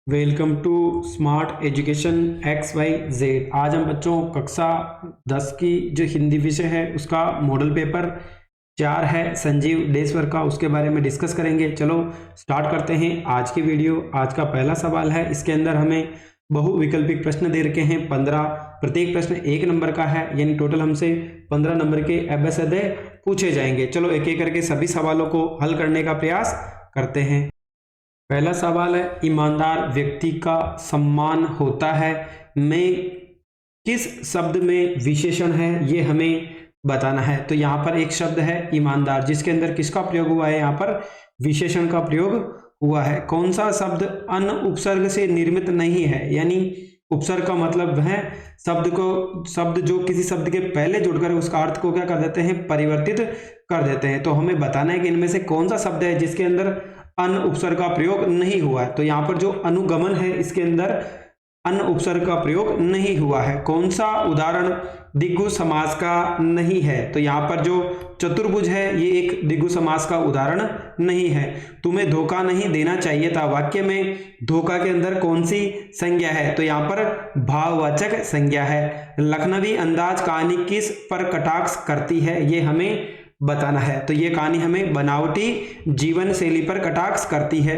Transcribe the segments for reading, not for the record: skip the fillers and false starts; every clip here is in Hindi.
Welcome to smart education X Y Z. आज हम बच्चों कक्षा 10 की जो हिंदी विषय है उसका मॉडल पेपर 4 है संजीव देशवर का, उसके बारे में डिस्कस करेंगे। चलो स्टार्ट करते हैं आज की वीडियो। आज का पहला सवाल है, इसके अंदर हमें बहुविकल्पिक प्रश्न दे रखे हैं 15। प्रत्येक प्रश्न 1 नंबर का है, यानी टोटल हमसे 15 नंबर के एबेसडे पूछे जाएंगे। चलो एक एक करके सभी सवालों को हल करने का प्रयास करते हैं। पहला सवाल है, ईमानदार व्यक्ति का सम्मान होता है में किस शब्द में विशेषण है, ये हमें बताना है। तो यहाँ पर एक शब्द है ईमानदार, जिसके अंदर किसका प्रयोग हुआ है, यहाँ पर विशेषण का प्रयोग हुआ है। कौन सा शब्द अन्य उपसर्ग से निर्मित नहीं है, यानी उपसर्ग का मतलब है शब्द जो किसी शब्द के पहले जुड़कर उसका अर्थ को क्या कर देते हैं, परिवर्तित कर देते हैं। तो हमें बताना है कि इनमें से कौन सा शब्द है जिसके अंदर अन उपसर्ग का प्रयोग नहीं हुआ है। तो यहाँ पर जो अनुगमन है इसके अंदर अन उपसर्ग का प्रयोग नहीं हुआ है। कौन सा उदाहरण द्विगु समास का नहीं है, तो यहाँ पर जो चतुर्भुज है ये एक द्विगु समास का उदाहरण नहीं है। तुम्हें धोखा नहीं देना चाहिए था, वाक्य में धोखा के अंदर कौन सी संज्ञा है, तो यहाँ पर भाववाचक संज्ञा है। लखनवी अंदाज कहानी किस पर कटाक्ष करती है, ये हमें बताना है। तो ये कहानी हमें बनावटी जीवन शैली पर कटाक्ष करती है।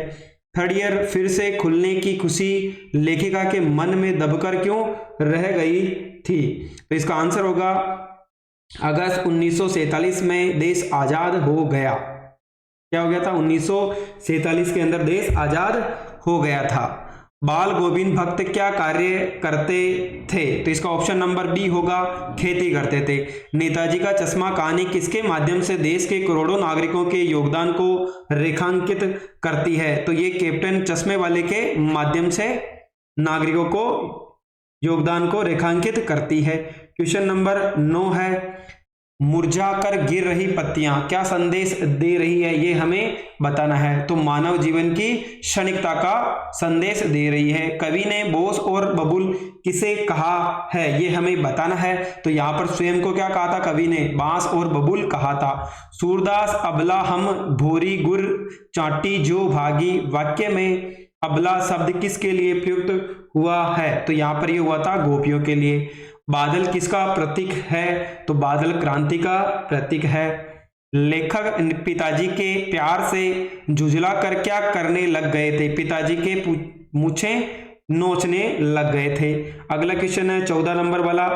थर्ड ईयर फिर से खुलने की खुशी लेखिका के मन में दबकर क्यों रह गई थी, तो इसका आंसर होगा अगस्त 1947 में देश आजाद हो गया। क्या हो गया था, 1947 के अंदर देश आजाद हो गया था। बाल गोविंद भक्त क्या कार्य करते थे, तो इसका ऑप्शन नंबर बी होगा, खेती करते थे। नेताजी का चश्मा कहानी किसके माध्यम से देश के करोड़ों नागरिकों के योगदान को रेखांकित करती है, तो ये कैप्टन चश्मे वाले के माध्यम से नागरिकों को योगदान को रेखांकित करती है। क्वेश्चन नंबर 9 है, मुरझाकर गिर रही पत्तियां क्या संदेश दे रही है, ये हमें बताना है। तो मानव जीवन की क्षणिकता का संदेश दे रही है। कवि ने बोस और बबुल किसे कहा है, ये हमें बताना है। तो यहाँ पर स्वयं को क्या कहा था, कवि ने बांस और बबुल कहा था। सूरदास अबला हम भोरी गुर चाटी जो भागी, वाक्य में अबला शब्द किसके लिए प्रयुक्त हुआ है, तो यहाँ पर ये हुआ था गोपियों के लिए। बादल किसका प्रतीक है, तो बादल क्रांति का प्रतीक है। लेखक पिताजी के प्यार से झुंझला कर क्या करने लग गए थे, पिताजी के मूछें नोचने लग गए थे। अगला क्वेश्चन है 14 नंबर वाला,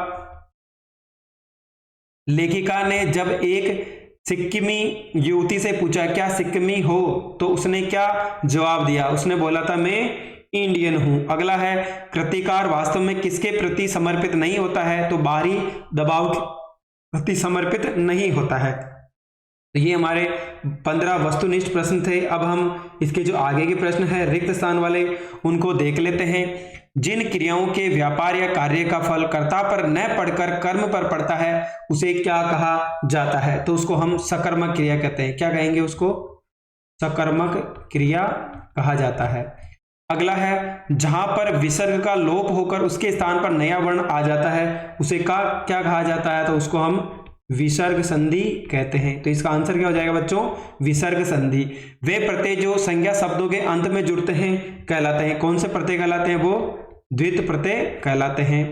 लेखिका ने जब एक सिक्किमी युवती से पूछा क्या सिक्किमी हो, तो उसने क्या जवाब दिया, उसने बोला था मैं इंडियन हूं। अगला है, कृतिकार वास्तव में किसके प्रति समर्पित नहीं होता है, तो बाहरी दबाव के प्रति समर्पित नहीं होता है। तो ये हमारे 15 वस्तुनिष्ठ प्रश्न थे। अब हम इसके जो आगे के प्रश्न है रिक्त स्थान वाले, उनको देख लेते हैं। जिन क्रियाओं के व्यापार या कार्य का फल कर्ता पर न पड़कर कर्म पर पड़ता है उसे क्या कहा जाता है, तो उसको हम सकर्मक क्रिया कहते हैं। क्या कहेंगे, उसको सकर्मक क्रिया कहा जाता है। अगला है, जहां पर विसर्ग का लोप होकर उसके स्थान पर नया वर्ण आ जाता है उसे क्या कहा जाता है, तो उसको हम विसर्ग संधि कहते हैं। तो इसका आंसर क्या हो जाएगा बच्चों, विसर्ग संधि। वे प्रत्यय जो संज्ञा शब्दों के अंत में जुड़ते हैं कहलाते हैं, कौन से प्रत्यय कहलाते हैं, वो द्वित प्रत्यय कहलाते हैं।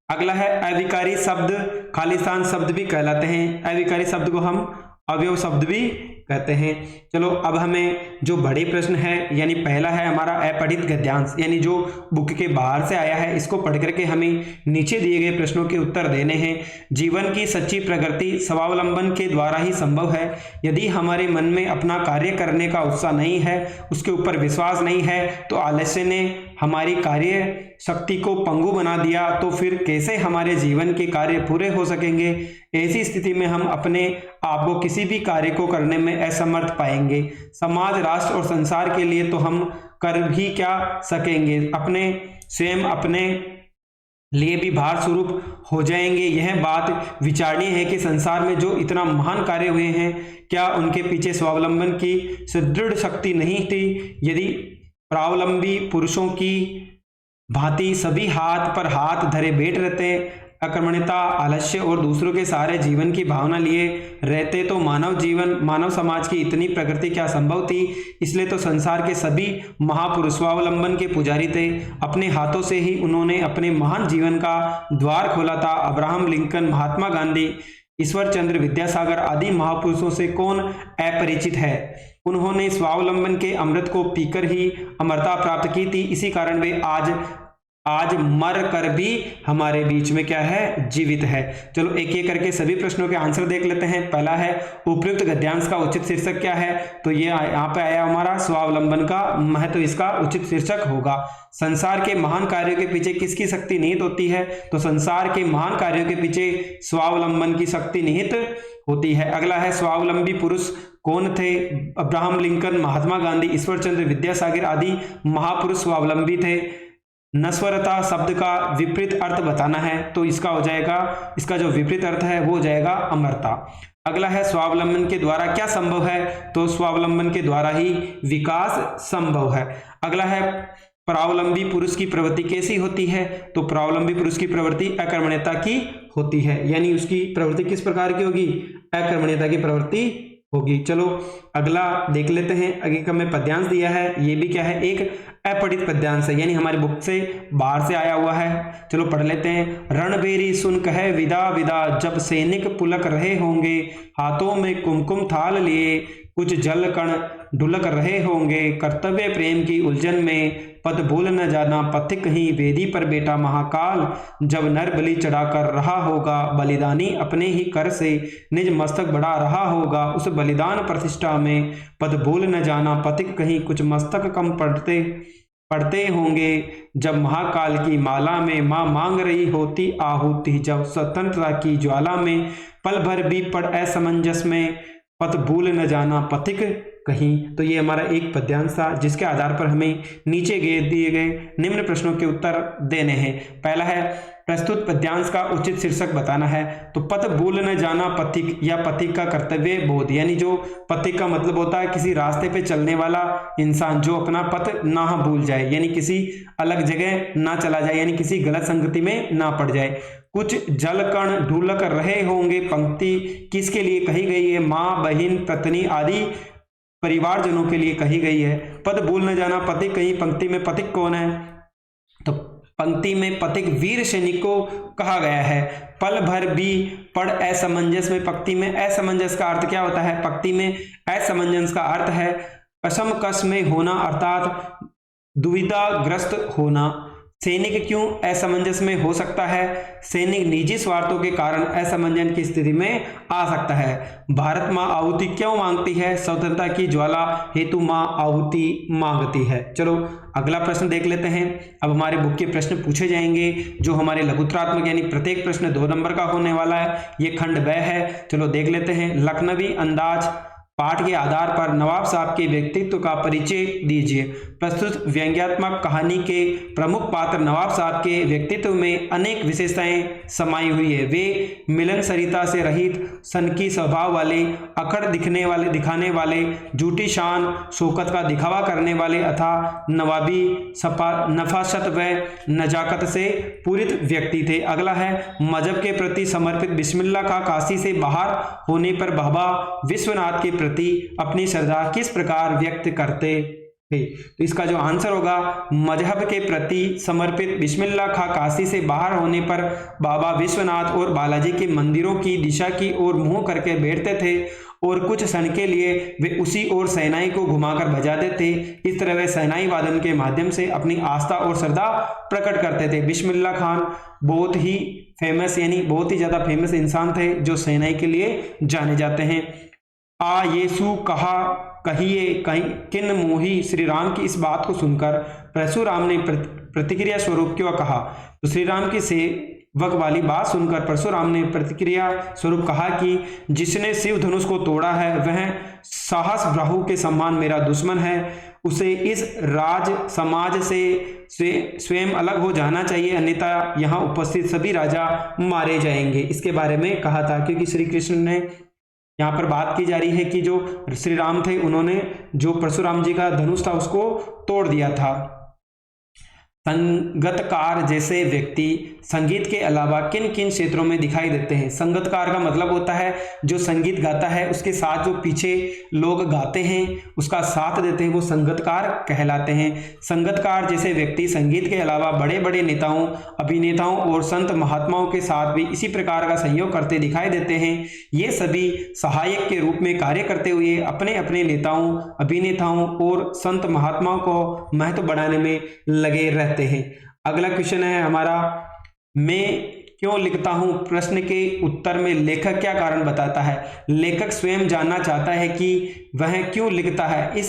अगला है, अविकारी शब्द खालिस्तान शब्द भी कहलाते हैं। अविकारी शब्द को हम अवयव शब्द भी कहते हैं। चलो अब हमें जो बड़े प्रश्न है, यानी पहला है हमारा अपठित गद्यांश, यानी जो बुक के बाहर से आया है इसको पढ़ करके हमें नीचे दिए गए प्रश्नों के उत्तर देने हैं। जीवन की सच्ची प्रगति स्वावलंबन के द्वारा ही संभव है। यदि हमारे मन में अपना कार्य करने का उत्साह नहीं है, उसके ऊपर विश्वास नहीं है, तो आलस्य ने हमारी कार्य शक्ति को पंगु बना दिया, तो फिर कैसे हमारे जीवन के कार्य पूरे हो सकेंगे। ऐसी स्थिति में हम अपने आप को किसी भी कार्य को करने में असमर्थ पाएंगे। समाज, राष्ट्र और संसार के लिए तो हम कर भी क्या सकेंगे, अपने स्वयं अपने लिए भी भार स्वरूप हो जाएंगे। यह बात विचारणीय है कि संसार में जो इतना महान कार्य हुए हैं, क्या उनके पीछे स्वावलंबन की सुदृढ़ शक्ति नहीं थी। यदि स्वावलंबी पुरुषों की भांति सभी हाथ पर हाथ धरे बैठ रहते अकर्मण्यता, आलस्य और दूसरों के सहारे जीवन की भावना लिए रहते तो मानव समाज की इतनी प्रगति क्या संभव थी। इसलिए तो संसार के सभी महापुरुष स्वावलंबन के पुजारी थे। अपने हाथों से ही उन्होंने अपने महान जीवन का द्वार खोला था। अब्राहम लिंकन, महात्मा गांधी, ईश्वर चंद्र विद्यासागर आदि महापुरुषों से कौन अपरिचित है। उन्होंने स्वावलंबन के अमृत को पीकर ही अमरता प्राप्त की थी। इसी कारण वे आज मर कर भी हमारे बीच में क्या है, जीवित है। चलो एक एक करके सभी प्रश्नों के आंसर देख लेते हैं। पहला है उपयुक्त गद्यांश का उचित शीर्षक क्या है, तो ये यहाँ पे आया हमारा स्वावलंबन का महत्व, इसका उचित शीर्षक होगा। संसार के महान कार्यों के पीछे किसकी शक्ति निहित होती है, तो संसार के महान कार्यों के पीछे स्वावलंबन की शक्ति निहित होती है। अगला है स्वावलंबी पुरुष कौन थे, अब्राहम लिंकन, महात्मा गांधी, ईश्वर चंद्र विद्यासागर आदि महापुरुष स्वावलंबी थे। नश्वरता शब्द का विपरीत अर्थ बताना है, तो इसका हो जाएगा, इसका जो विपरीत अर्थ है वो हो जाएगा अमरता। अगला है स्वावलंबन के द्वारा क्या संभव है, तो स्वावलंबन के द्वारा ही विकास संभव है। अगला है परावलंबी पुरुष की प्रवृत्ति कैसी होती है, तो परावलंबी पुरुष की प्रवृत्ति अकर्मण्यता की होती है, यानी उसकी प्रवृत्ति किस प्रकार की होगी, अकर्मण्यता की प्रवृत्ति होगी। चलो अगला देख लेते हैं। आगे का मैं पद्यांश दिया है, ये भी क्या है, एक अपठित पद्यांश है, यानी हमारी बुक से बाहर से आया हुआ है। चलो पढ़ लेते हैं। रणबेरी सुन कहे विदा विदा, जब सैनिक पुलक रहे होंगे, हाथों में कुमकुम थाल लिए, कुछ जल कण ढुलक रहे होंगे, कर्तव्य प्रेम की उलझन में पद भूल न जाना, पथिक ही वेदी पर बेटा महाकाल, जब नर बलि चढ़ाकर रहा होगा, बलिदानी अपने ही कर से निज मस्तक बढ़ा रहा होगा, उस बलिदान प्रतिष्ठा में पद भूल न जाना, पथिक कहीं कुछ मस्तक कम पढ़ते होंगे, जब महाकाल की माला में मां मांग रही होती आहुति, जब स्वतंत्रता की ज्वाला में पल भर भी पड़ असमंजस में, पथ भूल न जाना पथिक कहीं। तो ये हमारा एक पद्यांश था, जिसके आधार पर हमें नीचे दिए गए निम्न प्रश्नों के उत्तर देने हैं। पहला है प्रस्तुत पद्यांश का उचित शीर्षक बताना है, तो पथ भूल न जाना पथिक या पथिक का कर्तव्य बोध, यानी जो पथिक का मतलब होता है किसी रास्ते पे चलने वाला इंसान जो अपना पथ ना भूल जाए, यानी किसी अलग जगह ना चला जाए, यानी किसी गलत संगति में ना पड़ जाए। कुछ जल कण ढुलक रहे होंगे, पंक्ति किसके लिए कही गई है, माँ बहन पत्नी आदि परिवारजनों के लिए कही गई है। पद भूल न जाना पथिक कहीं, पंक्ति में पथिक कौन है, तो पंक्ति में पथिक वीर सैनिक को कहा गया है। पल भर भी पड़ असमंजस में, पंक्ति में असमंजस का अर्थ क्या होता है, पंक्ति में असमंजस का अर्थ है कसमकस में होना, अर्थात दुविधाग्रस्त होना। सैनिक क्यों असमंजस में हो सकता है, सैनिक निजी स्वार्थों के कारण असमंजस की स्थिति में आ सकता है। भारत मां आहुति क्यों मांगती है, स्वतंत्रता की ज्वाला हेतु मां आहुति मांगती है। चलो अगला प्रश्न देख लेते हैं। अब हमारे बुक के प्रश्न पूछे जाएंगे, जो हमारे लघुत्रात्मक यानी प्रत्येक प्रश्न 2 नंबर का होने वाला है। ये खंड ब है, चलो देख लेते हैं। लखनवी अंदाज पाठ के आधार पर नवाब साहब के व्यक्तित्व का परिचय दीजिए। प्रस्तुत व्यंग्यात्मक कहानी के प्रमुख पात्र नवाब साहब के व्यक्तित्व में अनेक विशेषताएं समाई हुई है। वे मिलनसरिता से रहित, सनकी स्वभाव वाले, अखड़ दिखाने वाले, झूठी शान शौकत का दिखावा करने वाले अथवा नवाबी नफासत व नजाकत से पूरित व्यक्ति थे। अगला है मजहब के प्रति समर्पित बिस्मिल्लाह खां काशी से बाहर होने पर बाबा विश्वनाथ के प्रति अपनी श्रद्धा किस प्रकार व्यक्त करते थे। तो इसका जो आंसर होगा, मजहब के प्रति समर्पित बिस्मिल्लाह खां काशी से बाहर होने पर बाबा विश्वनाथ और बालाजी के मंदिरों की दिशा की ओर मुंह करके बैठते थे और कुछ क्षण के लिए वे उसी ओर शहनाई को घुमाकर बजाते थे। इस तरह वे शहनाई वादन के माध्यम से अपनी आस्था और श्रद्धा प्रकट करते थे। बिस्मिल्लाह खान बहुत ही फेमस, यानी बहुत ही ज्यादा फेमस इंसान थे जो शहनाई के लिए जाने जाते हैं। आ येसु कहा कहिए किन मोही, श्री राम की इस बात को सुनकर परशुराम ने प्रतिक्रिया स्वरूप क्यों कहा। तो श्री राम की सेवक वाली बात सुनकर परशुराम ने प्रतिक्रिया स्वरूप कहा कि जिसने शिव धनुष को तोड़ा है वह साहस ब्राहु के सम्मान मेरा दुश्मन है, उसे इस राज समाज से स्वयं अलग हो जाना चाहिए, अन्यथा यहाँ उपस्थित सभी राजा मारे जाएंगे। इसके बारे में कहा था, क्योंकि श्री कृष्ण ने यहाँ पर बात की जा रही है कि जो श्री राम थे उन्होंने जो परशुराम जी का धनुष था उसको तोड़ दिया था। संगतकार जैसे व्यक्ति संगीत के अलावा किन किन क्षेत्रों में दिखाई देते हैं। संगतकार का मतलब होता है जो संगीत गाता है उसके साथ जो पीछे लोग गाते हैं उसका साथ देते हैं, वो संगतकार कहलाते हैं। संगतकार जैसे व्यक्ति संगीत के अलावा बड़े बड़े नेताओं, अभिनेताओं और संत महात्माओं के साथ भी इसी प्रकार का सहयोग करते दिखाई देते हैं। ये सभी सहायक के रूप में कार्य करते हुए अपने अपने नेताओं, अभिनेताओं और संत महात्माओं को महत्व बढ़ाने में लगे रहते हैं। अगला क्वेश्चन है हमारा, मैं क्यों लिखता हूं। प्रश्न के उत्तर में लेखक क्या कारण बताता है। लेखक स्वयं जानना चाहता है कि वह क्यों लिखता है।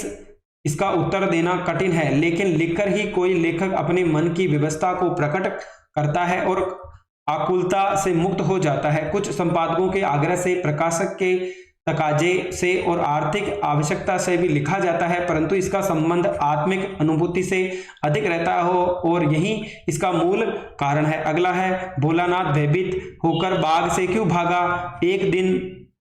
इसका उत्तर देना कठिन है, लेकिन लिखकर ही कोई लेखक अपने मन की व्यवस्था को प्रकट करता है और आकुलता से मुक्त हो जाता है। कुछ संपादकों के आग्रह से, प्रकाशक के तकाजे से और आर्थिक आवश्यकता से भी लिखा जाता है, परंतु इसका संबंध आत्मिक अनुभूति से अधिक रहता हो और यही इसका मूल कारण है। अगला है, भोलानाथ भयभीत होकर बाग से क्यों भागा। एक दिन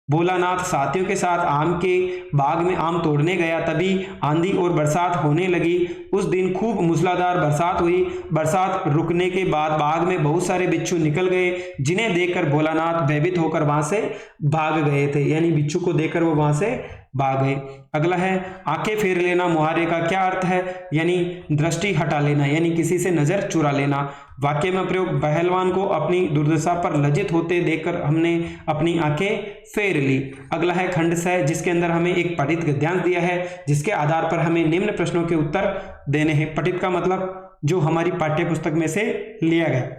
भोलानाथ साथियों के साथ आम के बाग में आम तोड़ने गया, तभी आंधी और बरसात होने लगी। उस दिन खूब मूसलाधार बरसात हुई। बरसात रुकने के बाद बाग में बहुत सारे बिच्छू निकल गए, जिन्हें देखकर भोलानाथ भयभीत होकर वहां से भाग गए थे, यानी बिच्छू को देखकर वो वहां से भाग गए। अगला है, आंखें फेर लेना मुहावरे का क्या अर्थ है, यानी दृष्टि हटा लेना, यानी किसी से नजर चुरा लेना। वाक्य में प्रयोग, पहलवान को अपनी दुर्दशा पर लज्जित होते देखकर हमने अपनी आंखें फेर ली। अगला है खंड 6, जिसके अंदर हमें एक पठित गद्यांश दिया है, जिसके आधार पर हमें निम्न प्रश्नों के उत्तर देने हैं। पठित का मतलब जो हमारी पाठ्य पुस्तक में से लिया गया।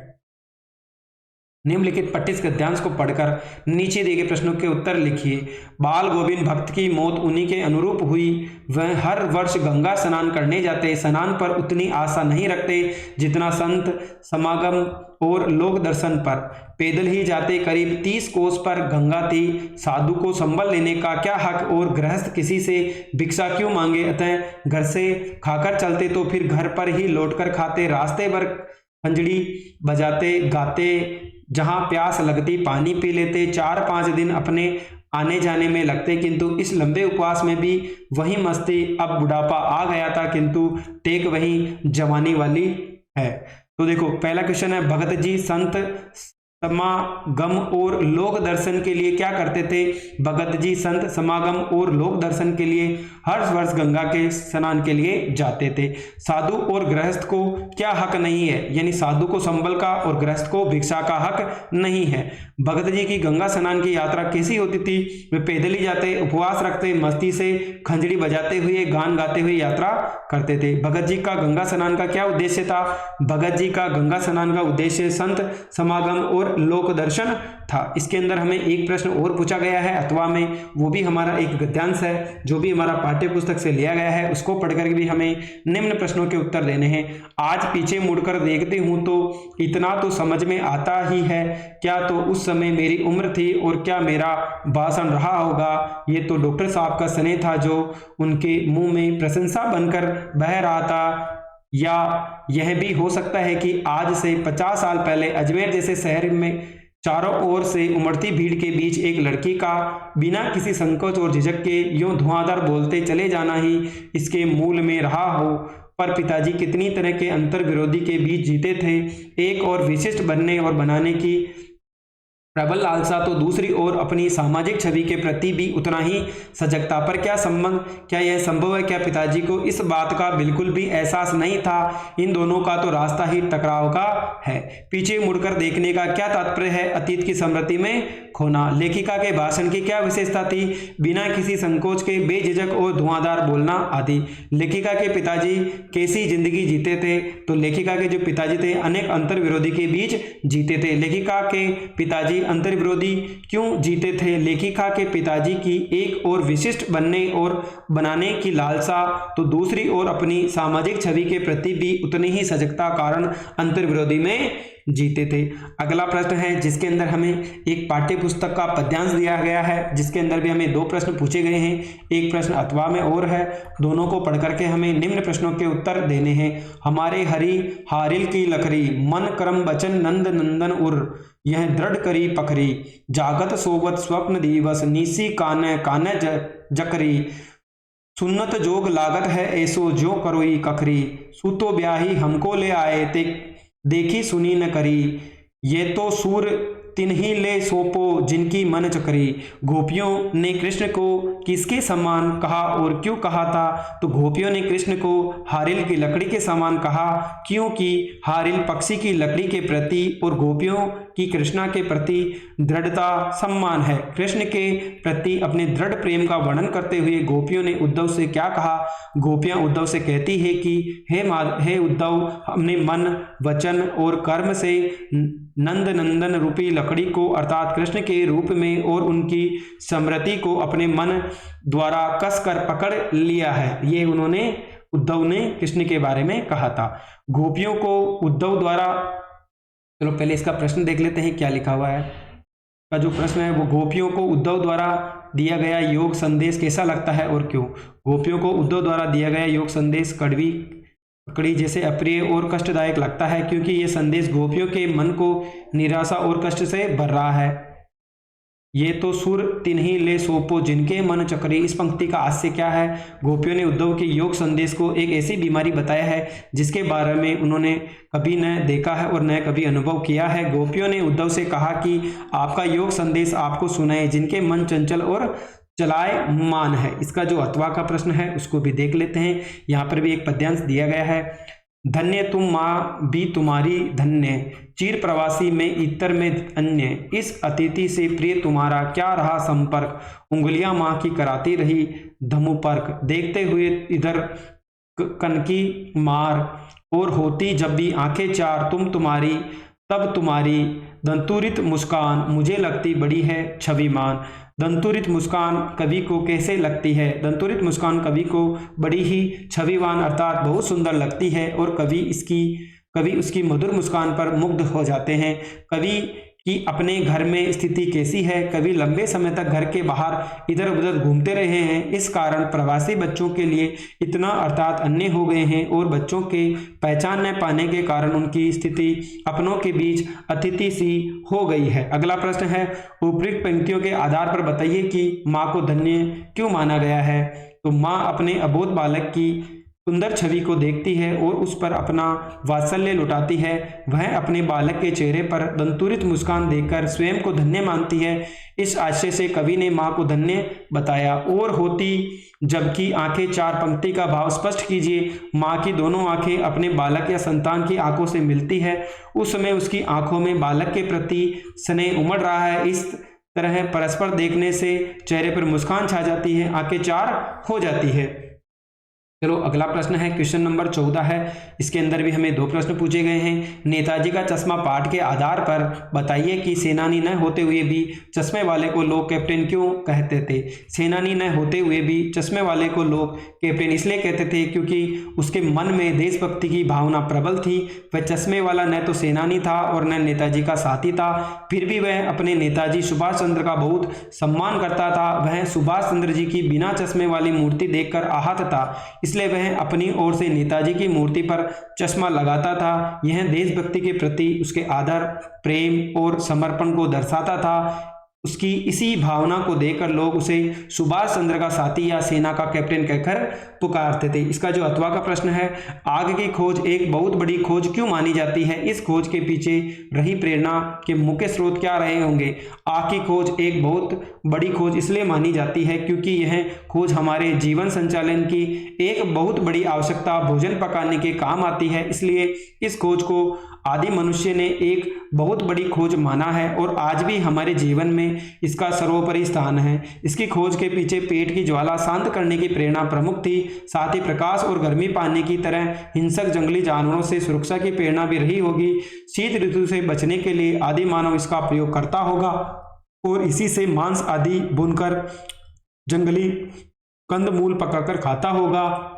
निम्नलिखित पठित गद्यांश को पढ़कर नीचे दिए गए प्रश्नों के उत्तर लिखिए। बाल गोविंद भक्त की मौत उन्हीं के अनुरूप हुई। वह हर वर्ष गंगा स्नान करने जाते, स्नान पर उतनी आशा नहीं रखते जितना संत समागम और लोक दर्शन पर। पैदल ही जाते, करीब 30 कोस पर गंगा थी। साधु को संबल लेने का क्या हक और गृहस्थ किसी से भिक्षा क्यों मांगे। अतः घर से खाकर चलते तो फिर घर पर ही लौटकर खाते। रास्ते भर खंजड़ी बजाते गाते, जहां प्यास लगती पानी पी लेते। 4-5 दिन अपने आने जाने में लगते, किंतु इस लंबे उपवास में भी वही मस्ती। अब बुढ़ापा आ गया था, किंतु टेक वही जवानी वाली है। तो देखो पहला क्वेश्चन है, भगत जी संत समागम और लोक दर्शन के लिए क्या करते थे। भगत जी संत समागम और लोक दर्शन के लिए हर वर्ष गंगा के स्नान के लिए जाते थे। साधु और गृहस्थ को क्या हक नहीं है, यानी साधु को संबल का और गृहस्थ को भिक्षा का हक नहीं है। भगत जी की गंगा स्नान की यात्रा कैसी होती थी। वे पैदल ही जाते, उपवास रखते, मस्ती से खंजड़ी बजाते हुए, गान गाते हुए यात्रा करते थे। भगत जी का गंगा स्नान का क्या उद्देश्य था। भगत जी का गंगा स्नान का उद्देश्य संत समागम और लोक दर्शन था। इसके अंदर हमें एक प्रश्न और पूछा गया है अथवा में, वो भी हमारा एक गद्यांश है जो भी हमारा पाठ्य पुस्तक से लिया गया है। उसको पढ़कर भी हमें निम्न प्रश्नों के उत्तर देने हैं। आज पीछे मुड़कर देखती हूं तो इतना तो समझ में आता ही है, क्या तो उस समय मेरी उम्र थी और क्या मेरा भाषण रहा होगा। ये तो डॉक्टर साहब का स्नेह था जो उनके मुंह में प्रशंसा बनकर बह रहा था, या यह भी हो सकता है कि आज से 50 साल पहले अजमेर जैसे शहर में चारों ओर से उमड़ती भीड़ के बीच एक लड़की का बिना किसी संकोच और झिझक के यूं धुआंधार बोलते चले जाना ही इसके मूल में रहा हो। पर पिताजी कितनी तरह के अंतर विरोधी के बीच जीते थे। एक और विशिष्ट बनने और बनाने की प्रबल लालसा, तो दूसरी ओर अपनी सामाजिक छवि के प्रति भी उतना ही सजगता। पर क्या संबंध, क्या यह संभव है। क्या पिताजी को इस बात का बिल्कुल भी एहसास नहीं था। इन दोनों का तो रास्ता ही टकराव का है। पीछे मुड़कर देखने का क्या तात्पर्य है। अतीत की स्मृति में खोना। लेखिका के भाषण की क्या विशेषता थी। बिना किसी संकोच के बेझिझक और धुआंधार बोलना आदि। लेखिका के पिताजी कैसी जिंदगी जीते थे। तो लेखिका के जो पिताजी थे अनेक अंतर विरोधी के बीच जीते थे। लेखिका के पिताजी अंतर विरोधी क्यों जीते थे। लेखिका के पिताजी की एक और विशिष्ट बनने और बनाने की लालसा, तो दूसरी ओर अपनी सामाजिक छवि के प्रति भी उतनी ही सजगता कारण अंतर विरोधी में जीते थे। अगला प्रश्न है जिसके अंदर हमें एक पाठ्य पुस्तक का पद्यांश दिया गया है, जिसके अंदर भी हमें 2 प्रश्न पूछे गए हैं। एक प्रश्न अथवा में और है। दोनों को पढ़ करके हमें निम्न प्रश्नों के उत्तर देने हैं। हमारे हरि हारिल की लखरी, मन करम बचन नंद नंदन उर, यह दृढ़ करी पखरी, जागत सोवत स्वप्न दिवस, नीसी कान कान जकरी। सुन्नत जोग लागत है ऐसो जो करोई कखरी, सूतो ब्याही हमको ले आए ते देखी सुनी न करी, ये तो सूर तिन्ही ले सोपो जिनकी मन चकरी। गोपियों ने कृष्ण को किसके समान कहा और क्यों कहा था? तो गोपियों ने कृष्ण को हारिल की लकड़ी के समान कहा, क्योंकि हारिल पक्षी की लकड़ी के प्रति और गोपियों की कृष्णा के प्रति दृढ़ता सम्मान है। कृष्ण के प्रति अपने दृढ़ प्रेम का वर्णन करते हुए गोपियों ने उद्धव से क्या कहा? गोपियां उद्धव से कहती है कि हे उद्धव, हमने मन, वचन और कर्म से नंद नंदन रूपी लकड़ी को अर्थात कृष्ण के रूप में और उनकी स्मृति को अपने मन द्वारा कसकर पकड़ लिया है। ये उद्धव ने कृष्ण के बारे में कहा था। गोपियों को उद्धव द्वारा, चलो पहले इसका प्रश्न देख लेते हैं क्या लिखा हुआ है। का जो प्रश्न है वो, गोपियों को उद्धव द्वारा दिया गया योग संदेश कैसा लगता है और क्यों? गोपियों को उद्धव द्वारा दिया गया योग संदेश कड़वी जैसे अप्रिय और कष्टदायक लगता है, क्योंकि यह संदेश गोपियों के मन को निराशा और कष्ट से भर रहा है। ये तो सुर तिन्ही ले सोपो जिनके मन चकरी। इस पंक्ति का हास्य क्या है? गोपियों ने उद्धव के योग संदेश को एक ऐसी बीमारी बताया है जिसके बारे में उन्होंने कभी न देखा है और न कभी अनुभव किया है। गोपियों ने उद्धव से कहा कि आपका योग संदेश आपको सुनाए जिनके मन चंचल और चलायमान है। इसका जो अथवा का प्रश्न है उसको भी देख लेते हैं। यहाँ पर भी एक पद्यांश दिया गया है। धन्य तुम माँ भी तुम्हारी धन्य, चीर प्रवासी में इतर में अन्य, इस अतिथि से प्रिय तुम्हारा क्या रहा संपर्क, उंगलियां माँ की कराती रही धमुपर्क, देखते हुए इधर कनकी मार, और होती जब भी आंखें चार तुम्हारी तब तुम्हारी दंतुरित मुस्कान मुझे लगती बड़ी है छविमान। दंतुरित मुस्कान कवि को कैसे लगती है? दंतुरित मुस्कान कवि को बड़ी ही छविवान अर्थात बहुत सुंदर लगती है और कवि उसकी मधुर मुस्कान पर मुग्ध हो जाते हैं। कवि कि अपने घर में स्थिति कैसी है? कवि लंबे समय तक घर के बाहर इधर उधर घूमते रहे हैं, इस कारण प्रवासी बच्चों के लिए इतना अर्थात अन्य हो गए हैं और बच्चों के पहचान न पाने के कारण उनकी स्थिति अपनों के बीच अतिथि सी हो गई है। अगला प्रश्न है, उपयुक्त पंक्तियों के आधार पर बताइए कि माँ को धन्य क्यों माना गया है? तो माँ अपने अबोध बालक की सुंदर छवि को देखती है और उस पर अपना वात्सल्य लुटाती है। वह अपने बालक के चेहरे पर दंतुरित मुस्कान देखकर स्वयं को धन्य मानती है। इस आशय से कवि ने माँ को धन्य बताया। और होती जबकि आंखें चार पंक्ति का भाव स्पष्ट कीजिए। माँ की दोनों आंखें अपने बालक या संतान की आंखों से मिलती है, उस समय उसकी आंखों में बालक के प्रति स्नेह उमड़ रहा है। इस तरह परस्पर देखने से चेहरे पर मुस्कान छा जाती है, आंखें चार हो जाती है। चलो अगला प्रश्न है, क्वेश्चन नंबर 14 है। इसके अंदर भी हमें दो प्रश्न पूछे गए हैं। नेताजी का चश्मा पाठ के आधार पर बताइए कि सेनानी न होते हुए भी चश्मे वाले को लोग कैप्टन क्यों कहते थे? सेनानी न होते हुए भी चश्मे वाले को लोग कैप्टन इसलिए कहते थे क्योंकि उसके मन में देशभक्ति की भावना प्रबल थी। वह चश्मे वाला न तो सेनानी था और न नेताजी का साथी था, फिर भी वह अपने नेताजी सुभाष चंद्र का बहुत सम्मान करता था। वह सुभाष चंद्र जी की बिना चश्मे वाली मूर्ति देखकर आहत था, इसलिए वह अपनी ओर से नेताजी की मूर्ति पर चश्मा लगाता था। यह देशभक्ति के प्रति उसके आदर, प्रेम और समर्पण को दर्शाता था। उसकी इसी भावना को देखकर लोग उसे सुभाष चंद्र का साथी या सेना का कैप्टन कहकर पुकारते थे। इसका जो अथवा का प्रश्न है, आग की खोज एक बहुत बड़ी खोज क्यों मानी जाती है? इस खोज के पीछे रही प्रेरणा के मुख्य स्रोत क्या रहे होंगे? आग की खोज एक बहुत बड़ी खोज इसलिए मानी जाती है क्योंकि यह खोज हमारे जीवन संचालन की एक बहुत बड़ी आवश्यकता भोजन पकाने के काम आती है। इसलिए इस खोज को आदि मनुष्य ने एक बहुत बड़ी खोज माना है और आज भी हमारे जीवन में इसका सर्वोपरि स्थान है। इसकी खोज के पीछे पेट की ज्वाला शांत करने की प्रेरणा प्रमुख थी, साथ ही प्रकाश और गर्मी पाने की तरह हिंसक जंगली जानवरों से सुरक्षा की प्रेरणा भी रही होगी। शीत ऋतु से बचने के लिए आदि मानव इसका प्रयोग करता होगा और इसी से मांस आदि बुनकर जंगली कंदमूल पकाकर खाता होगा।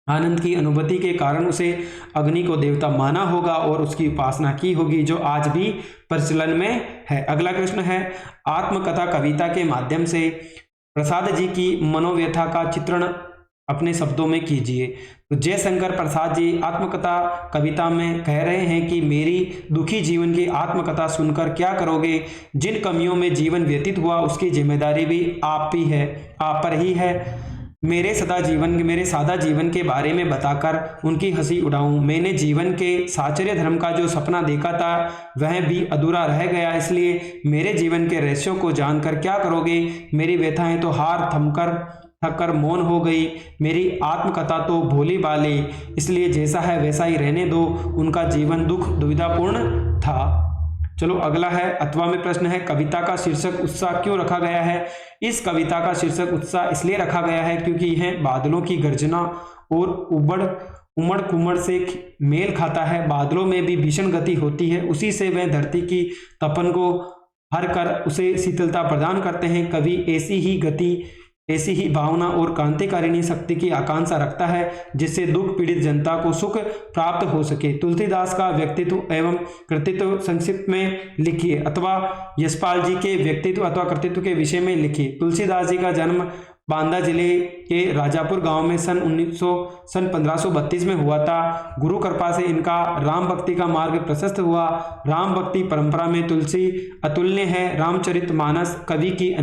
आनंद की अनुभूति के कारण उसे अग्नि को देवता माना होगा और उसकी उपासना की होगी, जो आज भी प्रचलन में है। अगला प्रश्न है, आत्मकथा कविता के माध्यम से प्रसाद जी की मनोव्यथा का चित्रण अपने शब्दों में कीजिए। तो जयशंकर प्रसाद जी आत्मकथा कविता में कह रहे हैं कि मेरी दुखी जीवन की आत्मकथा सुनकर क्या करोगे? जिन कमियों में जीवन व्यतीत हुआ उसकी जिम्मेदारी भी आप पर ही है। मेरे सादा जीवन के बारे में बताकर उनकी हंसी उड़ाऊं। मैंने जीवन के साचर्य धर्म का जो सपना देखा था वह भी अधूरा रह गया, इसलिए मेरे जीवन के रहस्यों को जानकर क्या करोगे। मेरी व्यथाएं तो हार थक कर मौन हो गई, मेरी आत्मकथा तो भोली भाली, इसलिए जैसा है वैसा ही रहने दो। उनका जीवन दुख दुविधापूर्ण था। चलो अगला है, अथवा में प्रश्न है, कविता का शीर्षक उत्साह क्यों रखा गया है। इस कविता का शीर्षक उत्साह इसलिए रखा गया है क्योंकि यह बादलों की गर्जना और उमड़ कुमड़ से मेल खाता है। बादलों में भी भीषण गति होती है, उसी से वह धरती की तपन को हर कर उसे शीतलता प्रदान करते हैं। कवि ऐसी ही गति, ऐसी ही भावना और क्रांतिकारिणी शक्ति की आकांक्षा रखता है जिससे दुख पीड़ित जनता को सुख प्राप्त हो सके। तुलसीदास का व्यक्तित्व एवं कृतित्व संक्षिप्त में लिखिए, अथवा यशपाल जी के व्यक्तित्व अथवा कृतित्व के विषय में लिखिए। तुलसीदास जी का जन्म बांदा जिले के राजापुर गांव में सन 1532 में हुआ था। गुरु कृपा से इनका राम भक्ति का मार्ग प्रशस्त हुआ। राम भक्ति परंपरा में तुलसी अतुल्य है। रामचरितमानस कवि की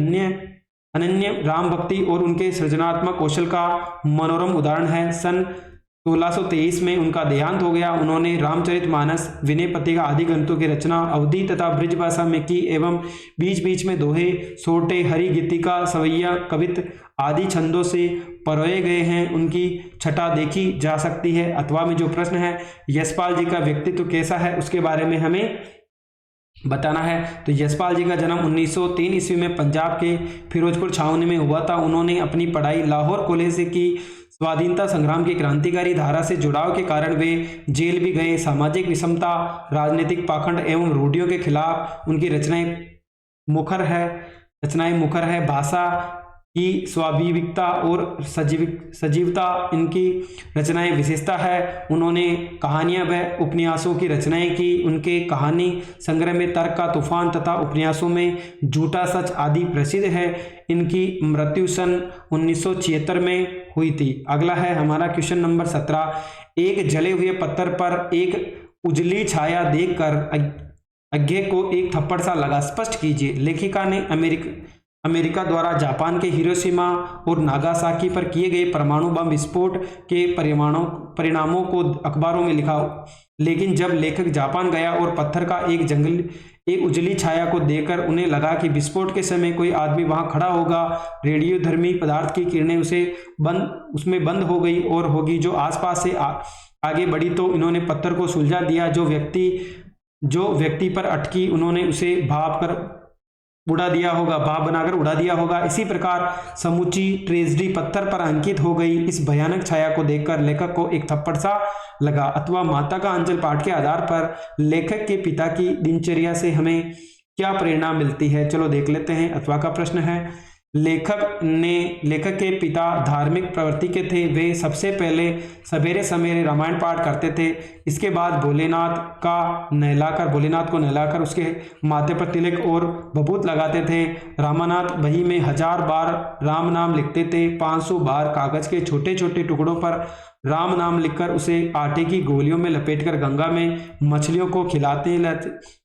अनन्य राम भक्ति और उनके सृजनात्मक कौशल का मनोरम उदाहरण है। सन 1623 में उनका देहांत हो गया। उन्होंने रामचरितमानस, विनय पत्रिका आदि ग्रंथों की रचना अवधी तथा ब्रज भाषा में की एवं बीच बीच में दोहे, सोटे, हरि गीतिका, सवैया, कवित आदि छंदों से परोए गए हैं। उनकी छटा देखी जा सकती है। अथवा में जो प्रश्न है, यशपाल जी का व्यक्तित्व कैसा है उसके बारे में हमें बताना है। तो यशपाल जी का जन्म 1903 ईस्वी में पंजाब के फिरोजपुर छावनी में हुआ था। उन्होंने अपनी पढ़ाई लाहौर कॉलेज से की। स्वाधीनता संग्राम की क्रांतिकारी धारा से जुड़ाव के कारण वे जेल भी गए। सामाजिक विषमता, राजनीतिक पाखंड एवं रूढ़ियों के खिलाफ उनकी रचनाएं मुखर है। भाषा की स्वाभाविकता और सजीवता इनकी रचनाएं विशेषता है। उन्होंने कहानियां व उपन्यासों की रचनाएं की। उनके कहानी संग्रह में तर्क का तूफान तथा उपन्यासों में झूठा सच आदि प्रसिद्ध है। इनकी मृत्यु सन 1976 में हुई थी। अगला है हमारा क्वेश्चन नंबर 17। एक जले हुए पत्थर पर एक उजली छाया देखकर अज्ञे को एक थप्पड़ सा लगा। स्पष्ट कीजिए। लेखिका ने अमेरिका द्वारा जापान के हिरोशिमा और नागासाकी पर किए गए परमाणु बम विस्फोट के परिणामों को अखबारों में लिखा, लेकिन जब लेखक जापान गया और पत्थर का एक उजली छाया को देखकर उन्हें लगा कि विस्फोट के समय कोई आदमी वहां खड़ा होगा। रेडियोधर्मी पदार्थ की किरणें उसमें बंद हो गई और होगी जो आसपास से आगे बढ़ी, तो इन्होंने पत्थर को सुलझा दिया। जो व्यक्ति पर अटकी उन्होंने उसे भाप बनाकर उड़ा दिया होगा। इसी प्रकार समूची ट्रेजेडी पत्थर पर अंकित हो गई। इस भयानक छाया को देखकर लेखक को एक थप्पड़ सा लगा। अथवा माता का अंचल पाठ के आधार पर लेखक के पिता की दिनचर्या से हमें क्या प्रेरणा मिलती है, चलो देख लेते हैं। अथवा का प्रश्न है, लेखक के पिता धार्मिक प्रवृत्ति के थे। वे सबसे पहले सवेरे सवेरे रामायण पाठ करते थे। इसके बाद भोलेनाथ को नहलाकर उसके माथे पर तिलक और भभूत लगाते थे। रामानाथ बही में 1000 बार राम नाम लिखते थे। 500 बार कागज के छोटे छोटे टुकड़ों पर राम नाम लिखकर उसे आटे की गोलियों में लपेटकर गंगा में मछलियों को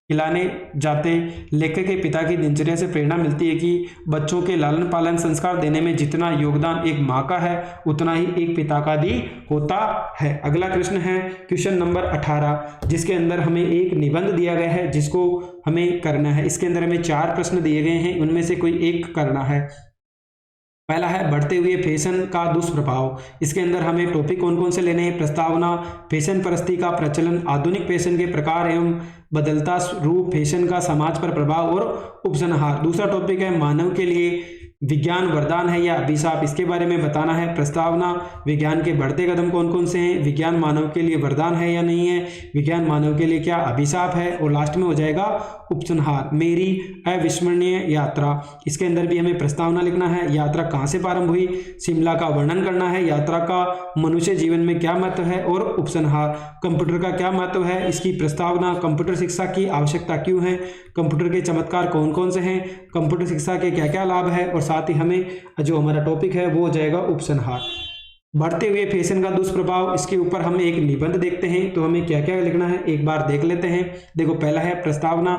खिलाने जाते। लेखक के पिता की दिनचर्या से प्रेरणा मिलती है कि बच्चों के लालन पालन संस्कार देने में जितना योगदान एक माँ का है उतना ही एक पिता का भी होता है। अगला प्रश्न है क्वेश्चन नंबर 18, जिसके अंदर हमें एक निबंध दिया गया है जिसको हमें करना है। इसके अंदर हमें 4 प्रश्न दिए गए हैं, उनमें से कोई एक करना है। पहला है बढ़ते हुए फैशन का दुष्प्रभाव। इसके अंदर हमें टॉपिक कौन कौन से लेने हैं? प्रस्तावना, फैशन परस्ती का प्रचलन, आधुनिक फैशन के प्रकार एवं बदलता रूप, फैशन का समाज पर प्रभाव और उपसंहार। दूसरा टॉपिक है मानव के लिए विज्ञान वरदान है या अभिशाप। इसके बारे में बताना है। प्रस्तावना, विज्ञान के बढ़ते कदम कौन कौन से हैं, विज्ञान मानव के लिए वरदान है या नहीं है, विज्ञान मानव के लिए क्या अभिशाप है, और लास्ट में हो जाएगा उपसंहार, मेरी अविस्मरणीय यात्रा। इसके अंदर भी हमें प्रस्तावना लिखना है, यात्रा कहाँ से प्रारंभ हुई, शिमला का वर्णन करना है, यात्रा का मनुष्य जीवन में क्या महत्व है, और उपसंहार कंप्यूटर का क्या महत्व है। इसकी प्रस्तावना, कंप्यूटर शिक्षा की आवश्यकता क्यों है, कंप्यूटर के चमत्कार कौन कौन से हैं, कंप्यूटर शिक्षा के क्या क्या लाभ है, और साथ ही हमें जो हमारा टॉपिक है वो हो जाएगा उपसंहार। बढ़ते हुए फैशन का दुष्प्रभाव, इसके ऊपर हम एक निबंध देखते हैं। तो हमें क्या क्या लिखना है एक बार देख लेते हैं। देखो, पहला है प्रस्तावना।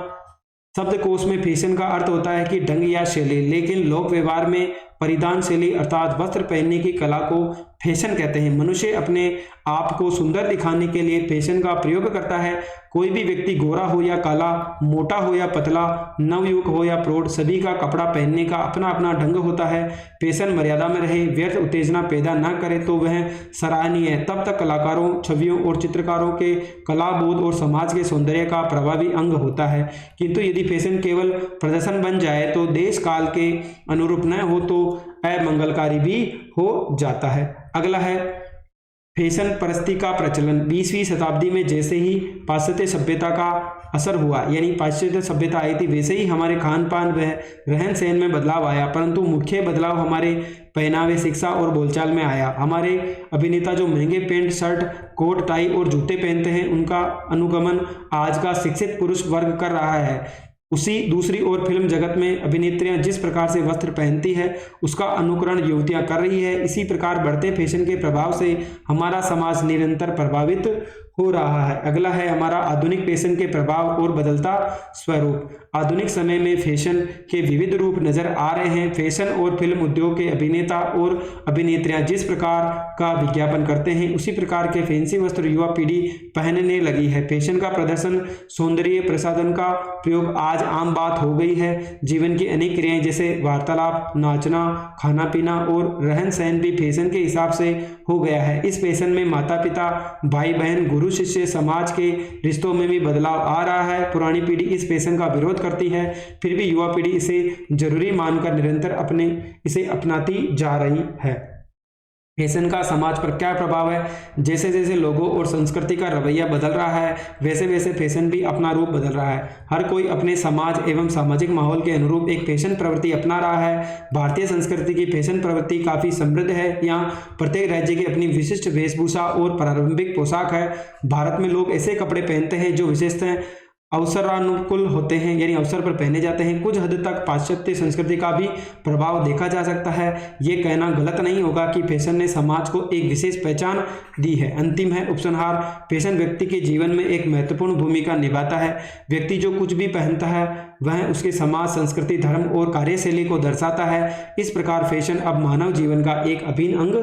शब्दकोश में फैशन का अर्थ होता है कि ढंग या शैली, लेकिन लोक व्यवहार में परिधान शैली अर्थात वस्त्र पहनने की कला को फैशन कहते हैं। मनुष्य अपने आप को सुंदर दिखाने के लिए फैशन का प्रयोग करता है। कोई भी व्यक्ति गोरा हो या काला, मोटा हो या पतला, नवयुवक हो या प्रौढ़, सभी का कपड़ा पहनने का अपना अपना ढंग होता है। फैशन मर्यादा में रहे, व्यर्थ उत्तेजना पैदा न करे तो वह सराहनीय है। तब तक कलाकारों, छवियों और चित्रकारों के कलाबोध और समाज के सौंदर्य का प्रभावी अंग होता है। किंतु यदि फैशन केवल प्रदर्शन बन जाए तो देश काल के अनुरूप न हो तो अमंगलकारी भी हो जाता है। अगला है फैशन परस्ती का प्रचलन। 20वीं शताब्दी में जैसे ही पाश्चात्य सभ्यता का असर हुआ, यानी पाश्चात्य सभ्यता आई थी, वैसे ही हमारे खान पान व रहन सहन में बदलाव आया, परंतु मुख्य बदलाव हमारे पहनावे, शिक्षा और बोलचाल में आया। हमारे अभिनेता जो महंगे पैंट, शर्ट, कोट, टाई और जूते पहनते हैं, उनका अनुगमन आज का शिक्षित पुरुष वर्ग कर रहा है। उसी दूसरी ओर फिल्म जगत में अभिनेत्रियां जिस प्रकार से वस्त्र पहनती है, उसका अनुकरण युवतियां कर रही है। इसी प्रकार बढ़ते फैशन के प्रभाव से हमारा समाज निरंतर प्रभावित हो रहा है। अगला है हमारा आधुनिक फैशन के प्रभाव और बदलता स्वरूप। आधुनिक समय में फैशन के विविध रूप नजर आ रहे हैं। फैशन और फिल्म उद्योग के अभिनेता और अभिनेत्रियां जिस प्रकार का विज्ञापन करते हैं, उसी प्रकार के फैंसी वस्त्र युवा पीढ़ी पहनने लगी है। फैशन का प्रदर्शन, सौंदर्य प्रसाधन का प्रयोग आज आम बात हो गई है। जीवन की अनेक क्रियाएं जैसे वार्तालाप, नाचना, खाना पीना और रहन सहन भी फैशन के हिसाब से हो गया है। इस फैशन में माता पिता, भाई बहन, गुरु शिष्य, समाज के रिश्तों में भी बदलाव आ रहा है। पुरानी पीढ़ी इस फैशन का विरोध करती है, फिर भी युवा पीढ़ी इसे जरूरी मानकर निरंतर इसे अपनाती जा रही है। फैशन का समाज पर क्या प्रभाव है? जैसे जैसे लोगों और संस्कृति का रवैया बदल रहा है, वैसे वैसे फैशन भी अपना रूप बदल रहा है। हर कोई अपने समाज एवं सामाजिक माहौल के अनुरूप एक फैशन प्रवृत्ति अपना रहा है। भारतीय संस्कृति की फैशन प्रवृत्ति काफी समृद्ध है। यहाँ प्रत्येक राज्य की अपनी विशिष्ट वेशभूषा और पारंपरिक पोशाक है। भारत में लोग ऐसे कपड़े पहनते हैं जो विशेषतः अवसरानुकूल होते हैं, यानी अवसर पर पहने जाते हैं। कुछ हद तक पाश्चात्य संस्कृति का भी प्रभाव देखा जा सकता है। ये कहना गलत नहीं होगा कि फैशन ने समाज को एक विशेष पहचान दी है। अंतिम है उपसंहार। फैशन व्यक्ति के जीवन में एक महत्वपूर्ण भूमिका निभाता है। व्यक्ति जो कुछ भी पहनता है वह उसके समाज, संस्कृति, धर्म और कार्यशैली को दर्शाता है। इस प्रकार फैशन अब मानव जीवन का एक अभिन्न अंग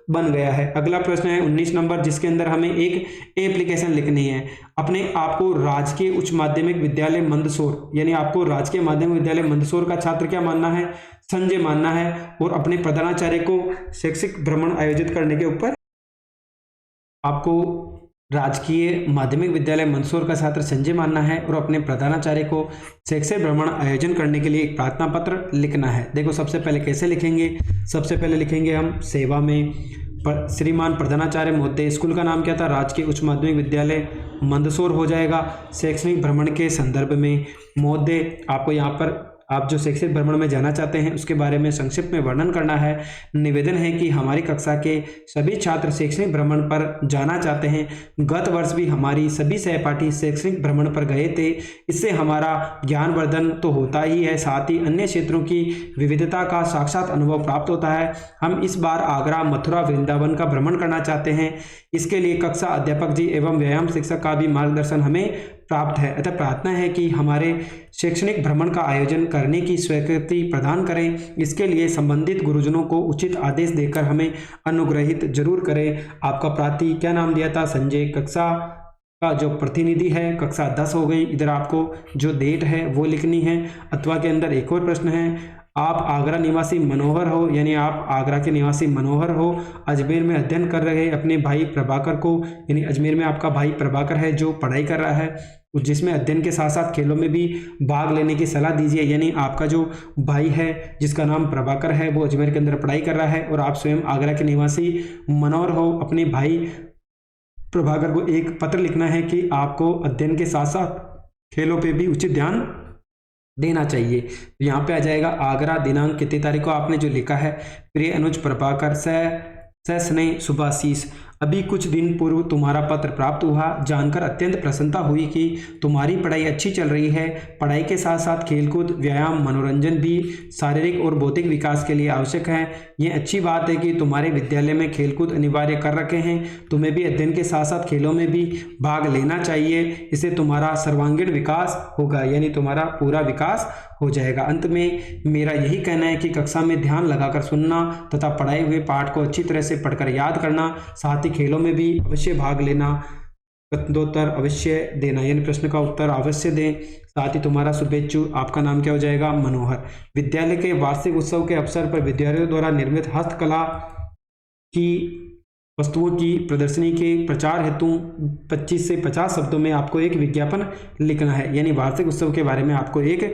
बन गया है। अगला प्रश्न है 19 नंबर, जिसके अंदर हमें एक एप्लीकेशन लिखनी है। अपने आप को राजकीय उच्च माध्यमिक विद्यालय मंदसौर, यानी आपको राजकीय माध्यमिक विद्यालय मंदसौर का छात्र क्या मानना है? संजय मानना है। और अपने प्रधानाचार्य को शैक्षिक भ्रमण आयोजित करने के ऊपर आपको राजकीय माध्यमिक विद्यालय मंदसौर का छात्र संजय मानना है और अपने प्रधानाचार्य को शैक्षिक भ्रमण आयोजन करने के लिए एक प्रार्थना पत्र लिखना है। देखो सबसे पहले कैसे लिखेंगे? सबसे पहले लिखेंगे हम सेवा में श्रीमान प्रधानाचार्य महोदय, स्कूल का नाम क्या था? राजकीय उच्च माध्यमिक विद्यालय मंदसौर हो जाएगा। शैक्षणिक भ्रमण के संदर्भ में महोदय, आपको यहाँ पर आप जो शैक्षिक भ्रमण में जाना चाहते हैं उसके बारे में संक्षिप्त में वर्णन करना है। निवेदन है कि हमारी कक्षा के सभी छात्र शैक्षणिक भ्रमण पर जाना चाहते हैं। गत वर्ष भी हमारी सभी सहपाठी शैक्षणिक भ्रमण पर गए थे। इससे हमारा ज्ञानवर्धन तो होता ही है, साथ ही अन्य क्षेत्रों की विविधता का साक्षात अनुभव प्राप्त होता है। हम इस बार आगरा, मथुरा, वृंदावन का भ्रमण करना चाहते हैं। इसके लिए कक्षा अध्यापक जी एवं व्यायाम शिक्षक का भी मार्गदर्शन हमें प्राप्त है। अतः प्रार्थना है कि हमारे शैक्षणिक भ्रमण का आयोजन करने की स्वीकृति प्रदान करें। इसके लिए संबंधित गुरुजनों को उचित आदेश देकर हमें अनुग्रहित जरूर करें। आपका प्रार्थी क्या नाम दिया था? संजय। कक्षा का जो प्रतिनिधि है कक्षा 10 हो गई। इधर आपको जो डेट है वो लिखनी है। अथवा के अंदर एक और प्रश्न है, आप आगरा निवासी मनोहर हो, यानी आप आगरा के निवासी मनोहर हो, अजमेर में अध्ययन कर रहे अपने भाई प्रभाकर को, यानी अजमेर में आपका भाई प्रभाकर है जो पढ़ाई कर रहा है, जिसमें अध्ययन के साथ साथ खेलों में भी भाग लेने की सलाह दीजिए। यानी आपका जो भाई है जिसका नाम प्रभाकर है वो अजमेर के अंदर पढ़ाई कर रहा है और आप स्वयं आगरा के निवासी मनोहर हो। अपने भाई प्रभाकर को एक पत्र लिखना है कि आपको अध्ययन के साथ साथ खेलों पे भी उचित ध्यान देना चाहिए। यहाँ पे आ जाएगा आगरा, दिनांक कितनी तारीख को आपने जो लिखा है, प्रिय अनुज प्रभाकर, स्नेह शुभाशीष। अभी कुछ दिन पूर्व तुम्हारा पत्र प्राप्त हुआ, जानकर अत्यंत प्रसन्नता हुई कि तुम्हारी पढ़ाई अच्छी चल रही है। पढ़ाई के साथ साथ खेलकूद, व्यायाम, मनोरंजन भी शारीरिक और बौद्धिक विकास के लिए आवश्यक है। ये अच्छी बात है कि तुम्हारे विद्यालय में खेलकूद अनिवार्य कर रखे हैं। तुम्हें भी अध्ययन के साथ साथ खेलों में भी भाग लेना चाहिए। इससे तुम्हारा सर्वांगीण विकास होगा, यानी तुम्हारा पूरा विकास हो जाएगा। अंत में मेरा यही कहना है कि कक्षा में ध्यान लगाकर सुनना तथा पढ़ाए हुए पाठ को अच्छी तरह से पढ़कर याद करना, साथ ही खेलों में भी अवश्य भाग लेना, प्रश्नोत्तर अवश्य देना, यानी प्रश्न का उत्तर अवश्य दें। साथ ही तुम्हारा शुभेच्छु, आपका नाम क्या हो जाएगा? मनोहर। विद्यालय के वार्षिक उत्सव के अवसर पर विद्यार्थियों द्वारा निर्मित हस्तकला की वस्तुओं की प्रदर्शनी के प्रचार हेतु 25 से 50 शब्दों में आपको एक विज्ञापन लिखना है, यानी वार्षिक उत्सव के बारे में आपको एक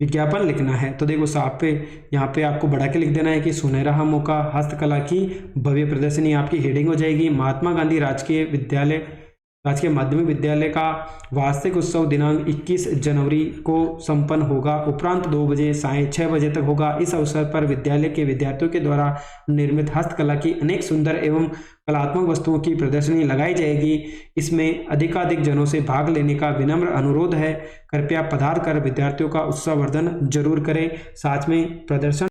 विज्ञापन लिखना है। तो देखो साहब पे यहाँ पे आपको बढ़ा के लिख देना है कि सुनहरा मौका, हस्तकला की भव्य प्रदर्शनी आपकी हेडिंग हो जाएगी। महात्मा गांधी राजकीय माध्यमिक विद्यालय का वार्षिक उत्सव दिनांक 21 जनवरी को संपन्न होगा, उपरांत 2 बजे सायं 6 बजे तक होगा। इस अवसर पर विद्यालय के विद्यार्थियों के द्वारा निर्मित हस्तकला की अनेक सुंदर एवं कलात्मक वस्तुओं की प्रदर्शनी लगाई जाएगी। इसमें अधिकाधिक जनों से भाग लेने का विनम्र अनुरोध है। कृपया पधार कर विद्यार्थियों का उत्साहवर्धन जरूर करें। साथ में प्रदर्शन